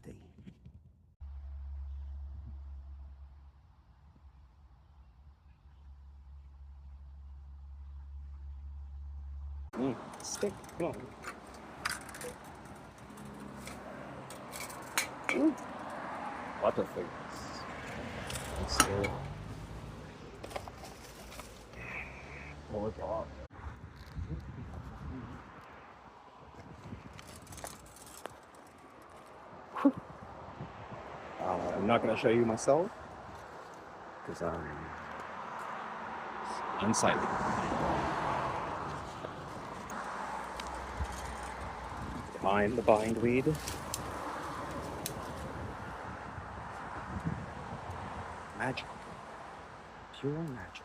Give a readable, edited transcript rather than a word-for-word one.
tasty. Stick, come on. Butterfingers. Let's do it. Pull it off. I'm not going to show you myself because I'm unsightly. Behind the bindweed. Magic. Pure magic.